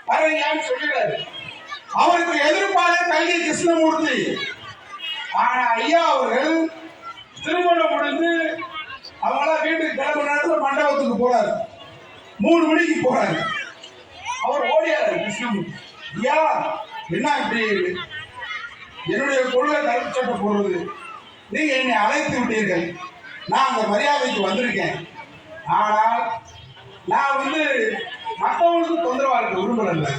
வரீங்கன்னு சொல்லிடுறாரு. அவருக்கு எதிர்ப்பாளர் கல்கி கிருஷ்ணமூர்த்தி. ஆனா ஐயா அவர்கள் திருமணம் முடிந்து அவங்களாம் வீட்டுக்கு கிளம்புற நேரத்தில் மண்டபத்துக்கு போறாரு. 3 மணிக்கு போறாரு. அவர் ஓடியாரு கிருஷ்ணமூர்த்தி. ஐயா என்ன இப்படி என்னுடைய கொள்கை கருப்பு சட்டை போடுறது, நீங்க என்னை அழைத்து விட்டீர்கள், நான் அந்த மரியாதைக்கு வந்திருக்கேன். ஆனால் நான் மற்றவங்களுக்கு தொந்தரவா இருக்க விரும்பல.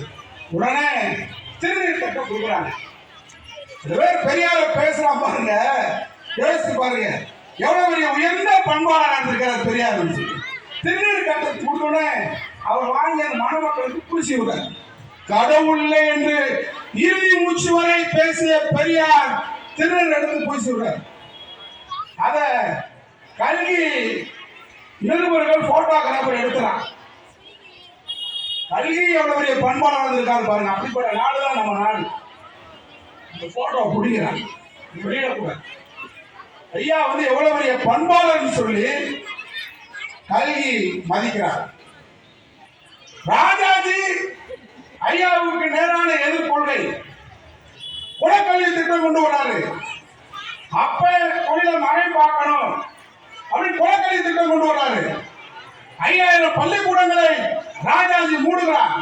உடனே திருநீர் கட்ட கொடுக்குறாங்க. பெரியார பேசலாம் பாருங்க, யோசித்து பாருங்க, எவ்வளவு பெரிய உயர்ந்த பண்பாளர் இருக்கிறார் பெரியார். திருநீர் கட்ட கொடுத்தோடனே அவர் வாங்கி அந்த மணமக்களுக்கு பூசி விடுறார். கடவுள் என்று இறுதி மூச்சு வரை பேசிய பெரியார் திருநீர் எடுத்து பூசி விடுறார். அத கல்கி நிருபர்கள் போட்டோகிராபர் எடுக்கிறான். கல்கி எவ்வளவு பெரிய பண்பாளர் இருக்காரு பாருங்க. அப்படிப்பட்ட நாடுதான் நம்ம நாடு. இந்த போட்டோ பிடிக்கிறாங்க, வெளியிடக்கூடாது. ஐயா எவ்வளவு பெரிய பண்பாளர் சொல்லி கல்கி மதிக்கிறார். ராஜாஜி ஐயாவுக்கு நேரான எதிர்கொள்கை குலக்கல்வி திட்டம் கொண்டு வராரு. அப்ப தொழில மழை பார்க்கணும் அப்படின்னு குலக்கல்வி திட்டம் கொண்டு வராரு. 5000 பள்ளிக்கூடங்களை ராஜாஜி மூடுகிறார்.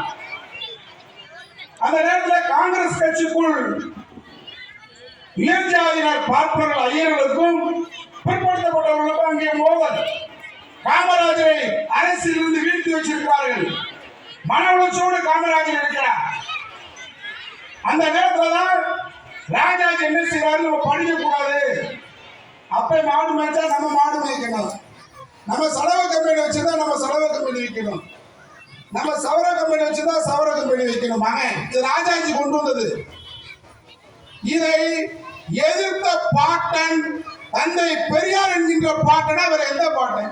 அந்த நேரத்தில் காங்கிரஸ் கட்சிக்குள் உயர்ஜாதியினர் பார்ப்பவர்கள் ஐயர்களுக்கும் பிற்படுத்தப்பட்டவர்களுக்கும் அங்கே மோதல். காமராஜரை அரசியலிருந்து வீழ்த்தி வச்சிருக்கிறார்கள். மன உளைச்சலோடு காமராஜர் இருக்கிறார். அந்த நேரத்தில் தான் ராஜாஜி என்ன செய்யறாரு, நம்ம படிக்க கூடாது, அப்ப மாடு மேய்ச்சா நம்ம மாடு மேய்க்கணும், நம்ம செலவு கம்பெனி வச்சிருந்தா நம்ம செலவு கம்பெனி வைக்கணும், நம்ம சவர கம்பெனி வச்சிருந்தா சவர கம்பெனி வைக்கணும். இது ராஜாஜி கொண்டு வந்தது. இதை எதிர்த்த பாட்டன் தந்தை பெரியார் என்கின்ற பாட்டனா அவர் எந்த பாட்டன்?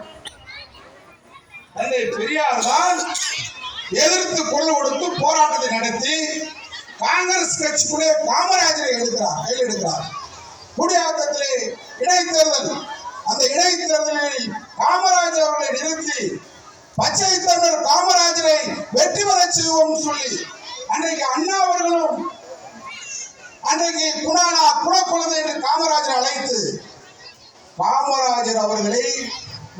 தந்தை பெரியார் தான் எதிர்த்து குரல் கொடுத்து போராட்டத்தை நடத்தி காங்கிரஸ் கட்சிக்குள்ளே காமராஜரை கையில் எடுக்கிறார். குடியாத்தத்திலே இடைத்தேர்தல். அந்த இடைத்தேர்தலில் காமராஜர் அவர்களை நிறுத்தி பச்சை தமிழர் காமராஜரை வெற்றி பெற செய்வோம் சொல்லி அன்றைக்கு அண்ணா அவர்களும் அன்றைக்கு குணக்குழந்தை என்று காமராஜர் அழைத்து காமராஜர் அவர்களை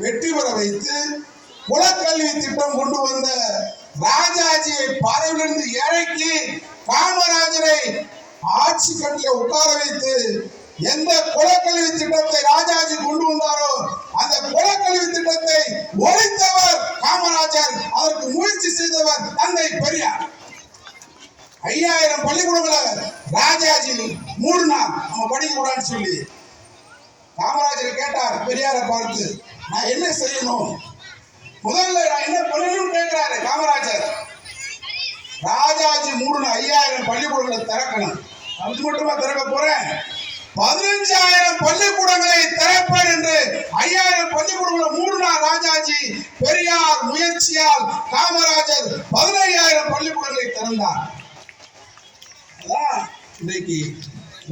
வெற்றி பெற வைத்து குலக்கல்வி திட்டம் கொண்டு வந்த ராஜாஜியை பதவியிலிருந்து இறக்கி காமராஜரை ஆட்சி கட்டில உட்கார வைத்து எந்த குலக்கல்வி திட்டத்தை ராஜாஜி கொண்டு வந்தாரோ அந்த குலக்கல்வி திட்டத்தை ஒழித்தவர் காமராஜர். அதற்கு முயற்சி செய்தவர் தந்தை பெரியார். 5000 பள்ளிக்கூடங்களை ராஜாஜி மூடினார், நம்ம படிக்க கூடாதுன்னு சொல்லி. காமராஜர் கேட்டார் பெரியாரை பார்த்து, நான் என்ன செய்யணும், முதல்ல நான் என்ன பண்ணணும்னு கேட்கிறாரு காமராஜர். ராஜாஜி மூடின 5000 பள்ளிக்கூடங்களை திறக்கணும். அது மட்டுமா திறக்க போறேன், 15000 பள்ளிக்கூடங்களை திறப்பேன் என்று 5000 பள்ளிக்கூடங்களை மூடினார் ராஜாஜி. பெரியார் முயற்சியால் காமராஜர் 15000 பள்ளிக்கூடங்களை திறந்தார். இன்றைக்கு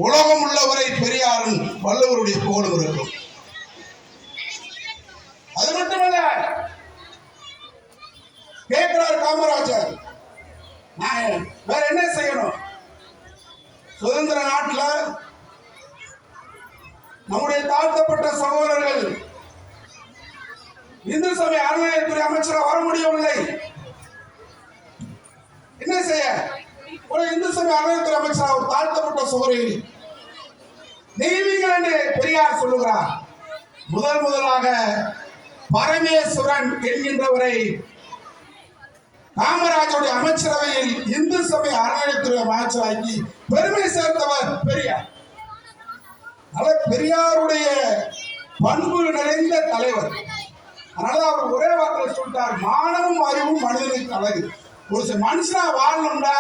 உலகம் உள்ளவரை பெரியாரும் வள்ளுவருடைய புகழும் இருக்கும். அது மட்டுமல்ல, கேட்கிறார் காமராஜர், நான் வேற என்ன செய்யணும், சுதந்திர நாட்டில் நம்முடைய தாழ்த்தப்பட்ட சகோதரர்கள் இந்து சமய அறநிலையத்துறை அமைச்சராக வர முடியவில்லை, என்ன செய்ய? ஒரு இந்து சமய அறநிலையத்துறை அமைச்சராக ஒரு தாழ்த்தப்பட்ட சகோதரி தெய்வீங்கள் என்று பெரியார் சொல்லுகிறார். முதலாக பரமேஸ்வரன் என்கின்றவரை காமராஜருடைய அமைச்சரவையில் இந்து சமய அறநிலையத்துறை அமைச்சராக்கி பெருமை சேர்த்தவர் பெரியார். பெரியாருடைய பண்பு நிறைந்த தலைவர். அதனால அவர் ஒரே வார்த்தை சொல்லிட்டார், மானமும் அறிவும் மனிதனுக்கு அழகு. ஒரு மனுஷனா வாழணும்னா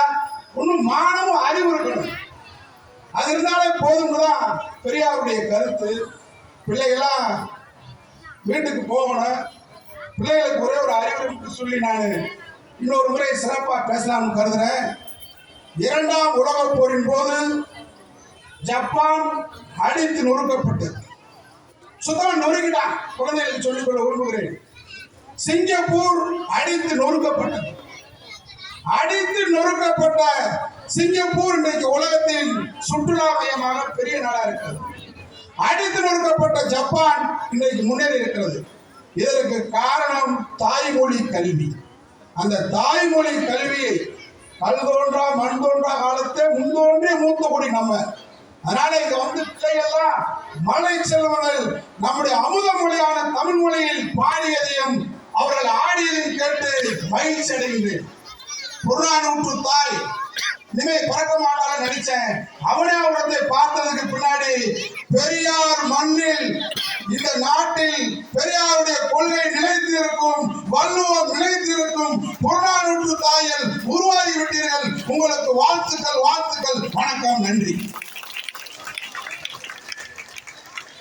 ஒன்னும் மானமும் அறிவு இருக்கணும். அது இருந்தாலே போதும்தான் பெரியாருடைய கருத்து. பிள்ளைகளாம் வீட்டுக்கு போகணும், பிள்ளைகளுக்கு ஒரே ஒரு அறிவுரை சொல்லி நான் இன்னொரு முறை சிறப்பாக பேசலாம்னு கருதுறேன். 2ஆம் உலகப் போரின் போது ஜப்பான் அடித்து நொறுக்கப்பட்டது. சுத்தமா நொறுக்கிட்டான். குழந்தைகளுக்கு சொல்லிக்கொள்ள விரும்புகிறேன். சிங்கப்பூர் அடித்து நொறுக்கப்பட்டது. அடித்து நொறுக்கப்பட்ட சிங்கப்பூர் இன்றைக்கு உலகத்தின் சுற்றுலா மையமாக பெரிய நாடா இருக்கிறது. அடித்து நொறுக்கப்பட்ட ஜப்பான் இன்றைக்கு முன்னேறி இருக்கிறது. இதற்கு காரணம் தாய்மொழி கல்வி. அந்த தாய்மொழி கல்வியை கல் தோன்றா மண் தோன்றா காலத்தை முன்தோன்றி மூத்த குடி நம்ம. அதனால இங்க வந்து பிள்ளைகள்லாம் மலை செல்வங்கள் நம்முடைய அமுத மொழியான தமிழ் மொழியில் பாடியதையும் அவர்கள் ஆடியதையும் கேட்டு மகிழ்ச்சி அடைகின்றேன். புறநானூற்று தாய் இனிமே பறக்க மாட்டாலும் நடிச்சேன். அவனே அவரத்தை பார்த்ததுக்கு பின்னாடி பெரியார் மண்ணில் இந்த நாட்டில் பெரியாருடைய கொள்கை நிலைத்து இருக்கும், வள்ளுவர் நிலைத்து இருக்கும். புறநானூற்று தாயில் உருவாகி விட்டீர்கள். உங்களுக்கு வாழ்த்துக்கள், வாழ்த்துக்கள். வணக்கம், நன்றி.